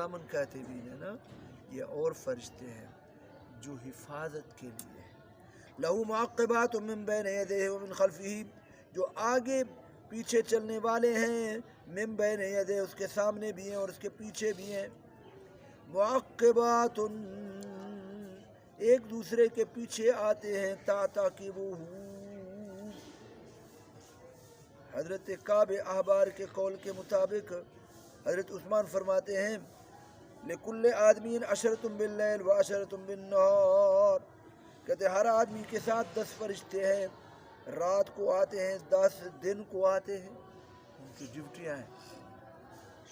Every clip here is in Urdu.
کراما کاتبین ہے نا، یہ اور فرشتے ہیں جو حفاظت کے لیے، لہو معقبات من بین یدیہ ومن خلفہ، جو آگے پیچھے چلنے والے ہیں، من بین یدیہ اس کے سامنے بھی ہیں اور اس کے پیچھے بھی ہیں، معقبات ایک دوسرے کے پیچھے آتے ہیں، تعتقبوہ، حضرت کعب احبار کے قول کے مطابق حضرت عثمان فرماتے ہیں لکل آدمی عشرۃ باللیل و عشرۃ بالنہار، کہتے ہر آدمی کے ساتھ 10 فرشتے ہیں، رات کو آتے ہیں 10 دن کو آتے ہیں، ان کی ڈیوٹیاں ہیں،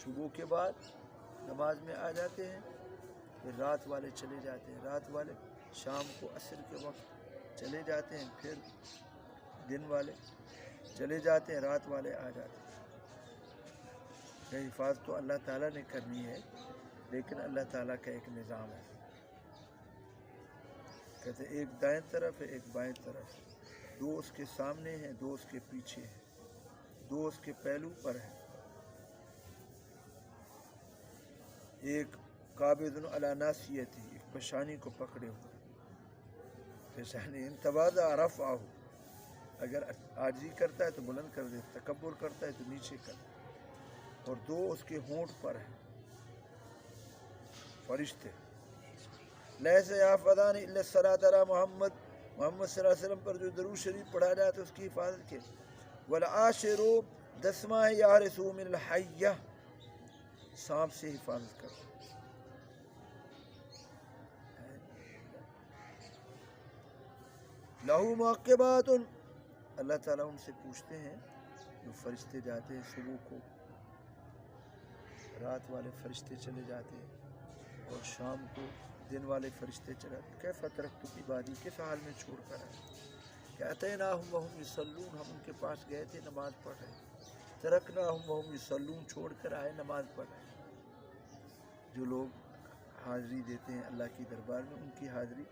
صبح کے بعد نماز میں آ جاتے ہیں، پھر رات والے چلے جاتے ہیں، رات والے شام کو عصر کے وقت چلے جاتے ہیں، پھر دن والے چلے جاتے ہیں، رات والے آ جاتے ہیں۔ یہ حفاظت تو اللہ تعالیٰ نے کرنی ہے، لیکن اللہ تعالیٰ کا ایک نظام ہے، کہتے ہیں ایک دائیں طرف ہے ایک بائیں طرف، 2 اس کے سامنے ہیں 2 اس کے پیچھے ہیں، 2 اس کے پہلو پر ہیں، ایک قابض علی ناصیتہ، ایک پیشانی کو پکڑے ہوئے، پیشانی ان تواضع رفعہ، اگر عاجزی کرتا ہے تو بلند کر دے، تکبر کرتا ہے تو نیچے کر دے، اور 2 اس کے ہونٹ پر ہیں فرشتے، لیس یحفظان الا الصلاۃ علی محمد، محمد صلی اللہ علیہ وسلم پر جو درود شریف پڑھا جائے تو اس کی حفاظت کے، والعاشر 10واں ہے یحرسوا من الحیہ، سانپ سے حفاظت کرتا، لہو معقبات، اللہ تعالیٰ ان سے پوچھتے ہیں جو فرشتے جاتے ہیں صبح کو، رات والے فرشتے چلے جاتے ہیں، اور شام کو دن والے فرشتے چلے جاتے ہیں، کیف ترکتم عبادی، کس حال میں چھوڑ کر آئے، کہ اتیناہم وہم یصلون، ہم ان کے پاس گئے تھے نماز پڑھ رہے، ترکناہم وہم یصلون، چھوڑ کر آئے نماز پڑھ رہے۔ جو لوگ حاضری دیتے ہیں اللہ کی دربار میں، ان کی حاضری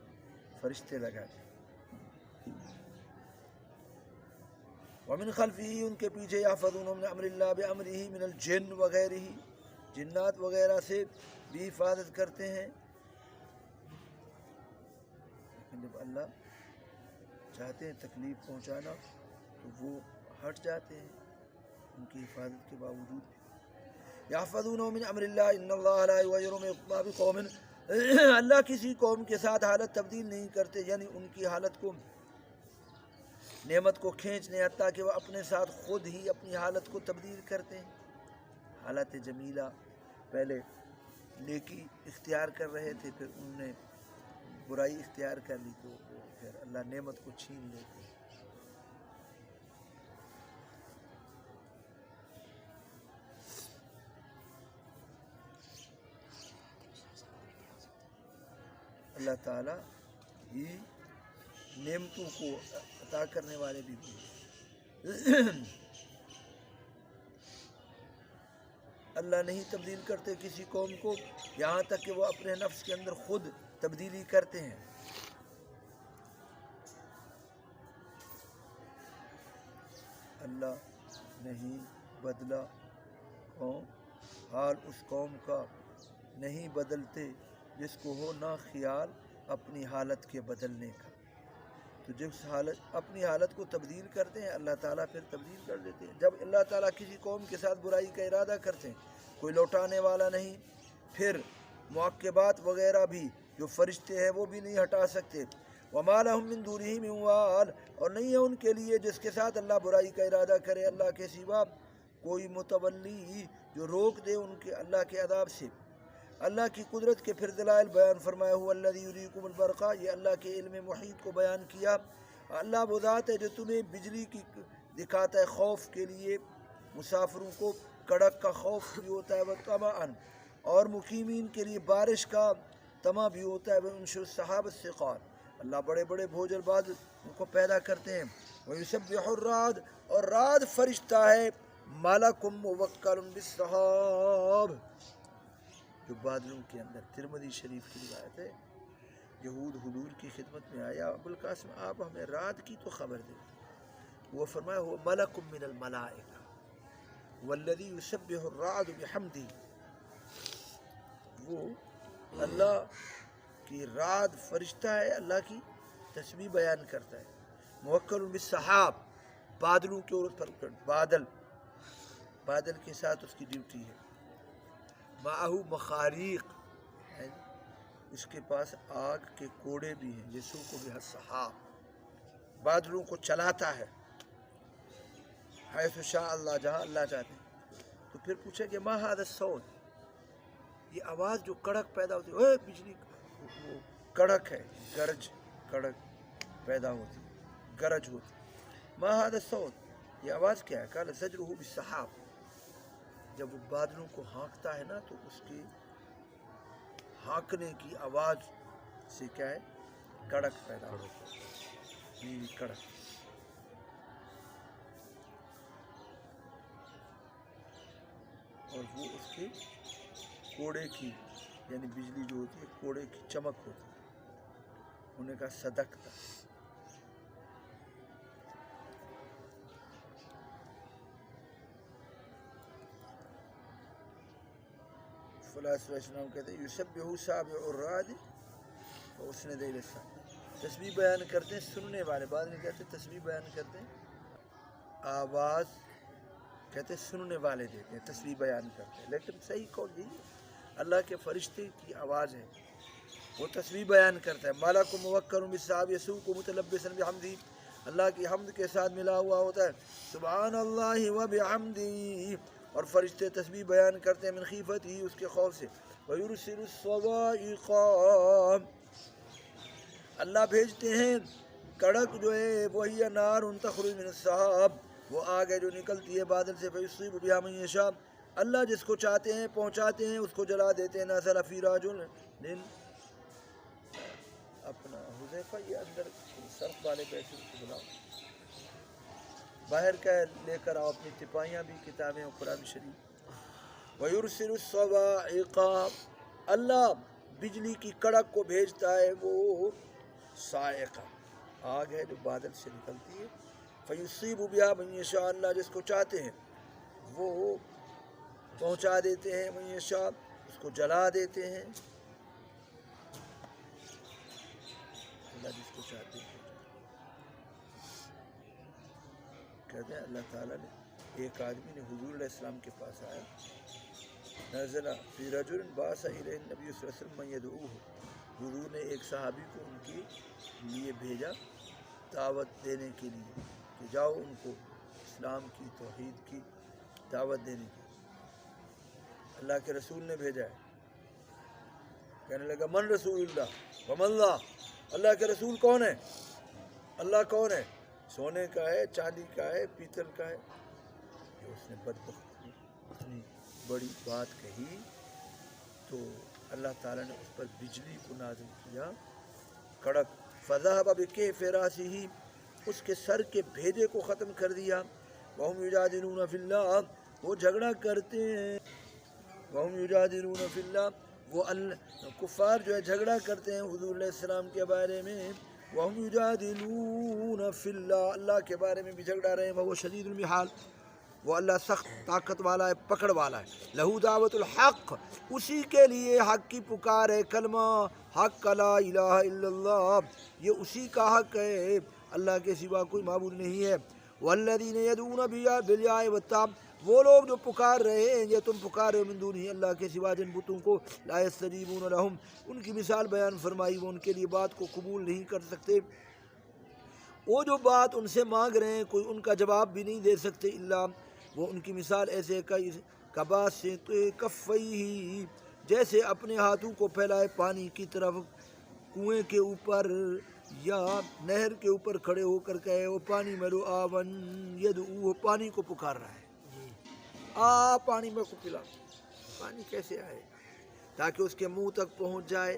فرشتے لگاتے ہیں، ومن خلفہ، ان کے پیچھے، یحفظون من امر اللہ بامرہ من الجن وغیرہ، جنات وغیرہ سے بھی حفاظت کرتے ہیں، لیکن جب اللہ چاہتے ہیں تکلیف پہنچانا تو وہ ہٹ جاتے ہیں ان کی حفاظت کے باوجود بھی، یحفظون من امر اللہ ان اللہ لا یغیر ما بقوم، اللہ کسی قوم کے ساتھ حالت تبدیل نہیں کرتے، یعنی ان کی حالت کو، نعمت کو کھینچنے، حتیٰ کہ وہ اپنے ساتھ خود ہی اپنی حالت کو تبدیل کرتے ہیں، حالت جمیلہ پہلے نیکی اختیار کر رہے تھے، پھر انہوں نے برائی اختیار کر لی تو پھر اللہ نعمت کو چھین لیتے ہیں۔ اللہ تعالیٰ ہی نعمتوں کو عطا کرنے والے بھی ہیں۔ اللہ نہیں تبدیل کرتے کسی قوم کو یہاں تک کہ وہ اپنے نفس کے اندر خود تبدیلی کرتے ہیں۔ اللہ نہیں بدلا قوم، حال اس قوم کا نہیں بدلتے جس کو ہو نہ خیال اپنی حالت کے بدلنے کا، تو جس حالت اپنی حالت کو تبدیل کرتے ہیں اللہ تعالیٰ پھر تبدیل کر دیتے ہیں۔ جب اللہ تعالیٰ کسی قوم کے ساتھ برائی کا ارادہ کرتے ہیں کوئی لوٹانے والا نہیں، پھر معقبات وغیرہ بھی جو فرشتے ہیں وہ بھی نہیں ہٹا سکتے، وَمَا لَهُم مِّن دُونِهِ مِن وَالٍ، اور نہیں ہے ان کے لیے جس کے ساتھ اللہ برائی کا ارادہ کرے اللہ کے سوا کوئی متولی جو روک دے ان کے اللہ کے عذاب سے۔ اللہ کی قدرت کے پھر دلائل بیان فرمایا، هُوَ الَّذِي يُرِيكُمُ الْبَرْقَ، یہ اللہ کے علم محیط کو بیان کیا، اللہ وہ ذات ہے جو تمہیں بجلی کی دکھاتا ہے خوف کے لیے، مسافروں کو کڑک کا خوف بھی ہوتا ہے، وَطَمَعًا، اور مقیمین کے لیے بارش کا طمع بھی ہوتا ہے، وَيُنشِرُ السَّحَابَ الثِّقَالَ، اللہ بڑے بڑے بھوجل باز ان کو پیدا کرتے ہیں، وَيُسَبِّحُ الرَّعْدُ، اور رعد فرشتہ ہے، مَلَكٌ مُوَكَّلٌ بِالسَّحَابِ، جو بادلوں کے اندر۔ ترمذی شریف کی روایت ہے، یہود حضور کی خدمت میں آیا، ابوالقاسم آپ ہمیں رات کی تو خبر دیں، وہ فرمایا هو ملک من الملائکہ والذی یسبح الرعد بحمدہ، وہ اللہ کی رعد فرشتہ ہے، اللہ کی تسبیح بیان کرتا ہے. موکل بالسحاب، بادلوں کے اوپر، بادل کے ساتھ اس کی ڈیوٹی ہے. معہو مخاریق، اس کے پاس آگ کے کوڑے بھی ہیں. یسوق بہ السحاب، بادلوں کو چلاتا ہے. حیث شاء اللہ، جہاں اللہ چاہتے ہیں. تو پھر پوچھا کہ ما ھذا الصوت، یہ آواز جو کڑک پیدا ہوتی ہے، بجلی وہ کڑک ہے، گرج کڑک پیدا ہوتی ہے، گرج ہوتی ہے. ما ھذا الصوت، یہ آواز کیا ہے؟ قال زجرہ بالسحاب، جب وہ بادلوں کو ہانکتا ہے نا تو اس کی ہانکنے کی آواز سے کیا ہے؟ کڑک پیدا ہوتی ہے، نیلی کڑک. اور وہ اس کے کوڑے کی، یعنی بجلی جو ہوتی ہے کوڑے کی چمک ہوتی ہے. انہوں نے کہا صدقتا. فلاں صلی اللہ علیہ وسلم کہتے ہیں یسبح سابع الرعد واسند الی السماء، تسبیح بیان کرتے ہیں سننے والے. بعد میں کہتے ہیں تسبیح بیان کرتے ہیں آواز، کہتے ہیں سننے والے دیتے ہیں، تسبیح بیان کرتے ہیں. لیکن صحیح قول یہی ہے، اللہ کے فرشتے کی آواز ہے، وہ تسبیح بیان کرتا ہے. ملک موکل بالسحاب یسوق متلبسا بحمدہ، اللہ کی حمد کے ساتھ ملا ہوا ہوتا ہے. سبحان اللہ وبحمدہ، اور فرشتے تسبیح بیان کرتے ہیں من خیفتہ، اس کے خوف سے. ویرسل الصواعق، اللہ بھیجتے ہیں کڑک جو ہے وہی نار تخرج من السحاب، وہ آگ ہے جو نکلتی ہے بادل سے. فیصیب بہا من یشاء، اللہ جس کو چاہتے ہیں پہنچاتے ہیں، اس کو جلا دیتے ہیں. نزل فی رجل، اپنا حذیفہ یہ اندر صرف والے بیٹھے کو بلاؤ، باہر کا لے کر آؤ اپنی تپائیاں بھی، کتابیں اور قرآن شریف. وَيُرْسِلُ الصَّوَاعِقَ، اللہ بجلی کی کڑک کو بھیجتا ہے. وہ صاعقہ آگ ہے جو بادل سے نکلتی ہے. فَيُصِيبُ بِهَا مَن يَشَاءُ، اللہ جس کو چاہتے ہیں وہ پہنچا دیتے ہیں. من یشاء، اس کو جلا دیتے ہیں. اللہ جس کو چاہتے ہیں کہتے ہیں. اللہ تعالیٰ نے، ایک آدمی نے حضور علیہ السلام کے پاس آیا، نزل فی رجل بعث الیہ النبی صلی اللہ علیہ وسلم من یدعوہ، حضور نے ایک صحابی کو ان کے لیے بھیجا دعوت دینے کے لیے کہ جاؤ ان کو اسلام کی، توحید کی دعوت دینے کی. اللہ کے رسول نے بھیجا ہے. کہنے لگا من رسول اللہ ومن اللہ، اللہ کے رسول کون ہے؟ اللہ کون ہے؟ سونے کا ہے، چاندی کا ہے، پیتل کا ہے. اس نے بدبخت اتنی بڑی بات کہی تو اللہ تعالیٰ نے اس پر بجلی کو نازل کیا، کڑک. فذهب بكيف راسه، اس کے سر کے بھیجے کو ختم کر دیا. وهم یجادلون فی اللہ، وہ جھگڑا کرتے ہیں. وهم یجادلون فی اللہ، وہ کفار جو ہے جھگڑا کرتے ہیں حضور علیہ السلام کے بارے میں. وهم یجادلون فی اللہ، اللہ کے بارے میں بھی جھگڑا رہے ہیں. وہ شدید المحال، وہ اللہ سخت طاقت والا ہے، پکڑ والا ہے. لہو دعوت الحق، اسی کے لیے حق کی پکار ہے. کلمہ حق لا الہ الا اللہ، یہ اسی کا حق ہے، اللہ کے سوا کوئی معبود نہیں ہے. والذین یدعون بالیاء والتام، وہ لوگ جو پکار رہے ہیں، یہ تم پکار رہے ہو من دونہ، اللہ کے سوا جن بتوں کو. لا یستجیبون لہم، ان کی مثال بیان فرمائی، وہ ان کے لیے بات کو قبول نہیں کر سکتے. وہ جو بات ان سے مانگ رہے ہیں کوئی ان کا جواب بھی نہیں دے سکتے. اللہ، وہ ان کی مثال ایسے کباسط کفیہ، جیسے اپنے ہاتھوں کو پھیلائے پانی کی طرف، کنویں کے اوپر یا نہر کے اوپر کھڑے ہو کر کہے وہ پانی میرو آون یدعو، پانی کو پکار رہا ہے، پانی میں کو پلا. پانی کیسے آئے؟ تاکہ اس کے منہ تک پہنچ جائے.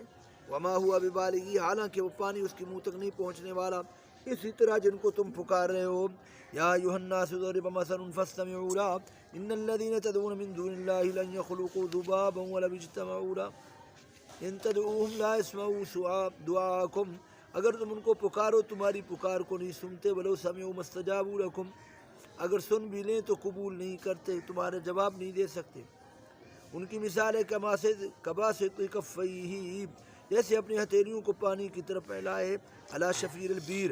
وما ہوا ببالغی، حالانکہ وہ پانی اس کے منہ تک نہیں پہنچنے والا. اسی طرح جن کو تم پکار رہے ہو، یا ایھا الناس ضرب مثل فاستمعوا له ان الذين تدعون من دون الله لن يخلقوا ذبابا ولو اجتمعوا له ان تدعوهم لا يسمعوا دعاءكم، اگر تم ان کو پکارو تمہاری پکار کو نہیں سنتے. ولو سمعوا ما استجابوا لكم، اگر سن بھی لیں تو قبول نہیں کرتے، تمہارے جواب نہیں دے سکتے. ان کی مثال ہے کباسط کفیہ، جیسے اپنی ہتھیلیوں کو پانی کی طرف پھیلائے، علی شفیر البیر،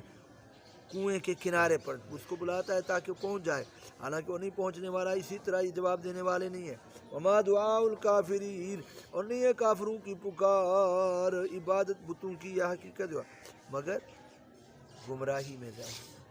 کنویں کے کنارے پر، اس کو بلاتا ہے تاکہ وہ پہنچ جائے، حالانکہ وہ نہیں پہنچنے والا، اسی طرح یہ جواب دینے والے نہیں ہے۔ وما دعاء الکافرین، اور نہیں ہے کافروں کی پکار، عبادت بتوں کی یا حقیقت مگر گمراہی میں ظاہر۔